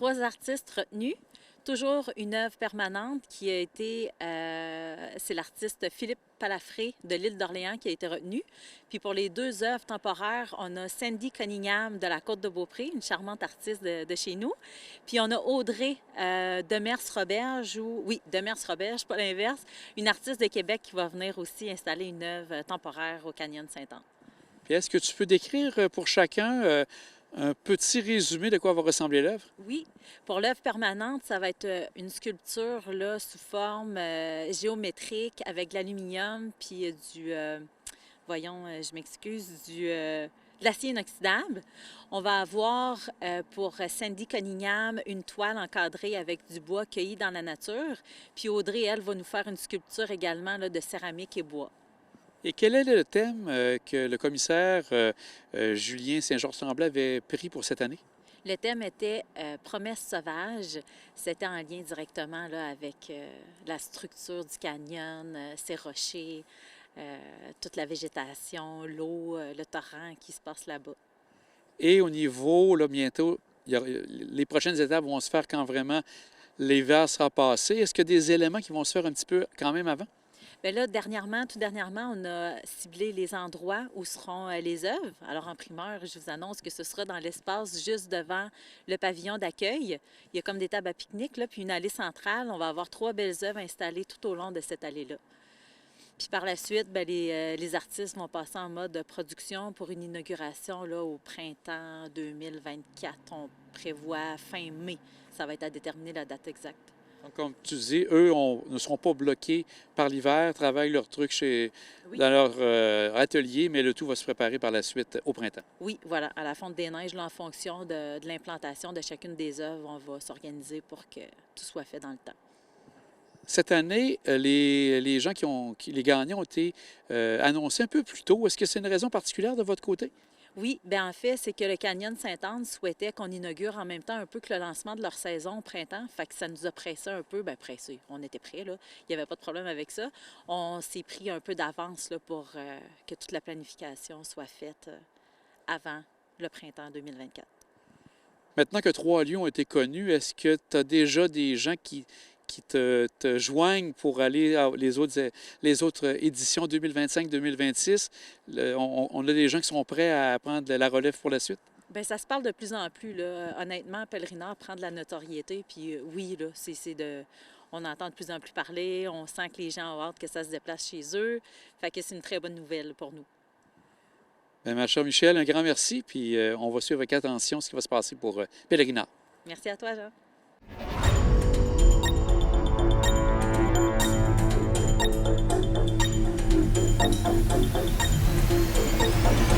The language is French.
3 artistes retenus. Toujours une œuvre permanente qui a été, c'est l'artiste Philippe Palafré de l'île d'Orléans qui a été retenu. Puis pour les 2 œuvres temporaires, on a Sandy Cunningham de la Côte-de-Beaupré, une charmante artiste de chez nous. Puis on a Audrey Demers-Roberge, Demers-Roberge, pas l'inverse, une artiste de Québec qui va venir aussi installer une œuvre temporaire au Canyon de Sainte-Anne. Puis est-ce que tu peux décrire pour chacun un petit résumé de quoi va ressembler l'œuvre? Oui, pour l'œuvre permanente, ça va être une sculpture là, sous forme géométrique avec de l'aluminium puis je m'excuse, de l'acier inoxydable. On va avoir pour Sandy Cunningham une toile encadrée avec du bois cueilli dans la nature. Puis Audrey, elle, va nous faire une sculpture également là, de céramique et bois. Et quel est le thème que le commissaire Julien Saint-Georges-Tremblay avait pris pour cette année? Le thème était Promesse sauvage. C'était en lien directement là, avec la structure du canyon, ses rochers, toute la végétation, l'eau, le torrent qui se passe là-bas. Et au niveau, là, bientôt, les prochaines étapes vont se faire quand vraiment l'hiver sera passé. Est-ce qu'il y a des éléments qui vont se faire un petit peu quand même avant? Bien là, tout dernièrement, on a ciblé les endroits où seront les œuvres. Alors, en primeur, je vous annonce que ce sera dans l'espace juste devant le pavillon d'accueil. Il y a comme des tables à pique-nique, là, puis une allée centrale. On va avoir 3 belles œuvres installées tout au long de cette allée-là. Puis par la suite, bien, les artistes vont passer en mode production pour une inauguration là, au printemps 2024. On prévoit fin mai. Ça va être à déterminer la date exacte. Donc, comme tu dis, eux ne seront pas bloqués par l'hiver, travaillent leurs trucs dans leur atelier, mais le tout va se préparer par la suite au printemps. Oui, voilà, à la fonte des neiges, là, en fonction de l'implantation de chacune des œuvres, on va s'organiser pour que tout soit fait dans le temps. Cette année, les gens les gagnants ont été annoncés un peu plus tôt. Est-ce que c'est une raison particulière de votre côté? Oui, bien en fait, c'est que le Canyon de Sainte-Anne souhaitait qu'on inaugure en même temps un peu que le lancement de leur saison au printemps. Fait que ça nous a pressé un peu, bien pressé, on était prêts, là. Il n'y avait pas de problème avec ça. On s'est pris un peu d'avance là, pour que toute la planification soit faite avant le printemps 2024. Maintenant que 3 lieux ont été connus, est-ce que tu as déjà des gens qui te joignent pour aller à les autres éditions 2025-2026? On a des gens qui sont prêts à prendre la relève pour la suite? Bien, ça se parle de plus en plus, là. Honnêtement, Pèlerinard prend de la notoriété, puis oui, là, on entend de plus en plus parler, on sent que les gens ont hâte que ça se déplace chez eux. Fait que c'est une très bonne nouvelle pour nous. Bien, ma chère Michèle, un grand merci, puis on va suivre avec attention ce qui va se passer pour Pèlerinard. Merci à toi, Jean.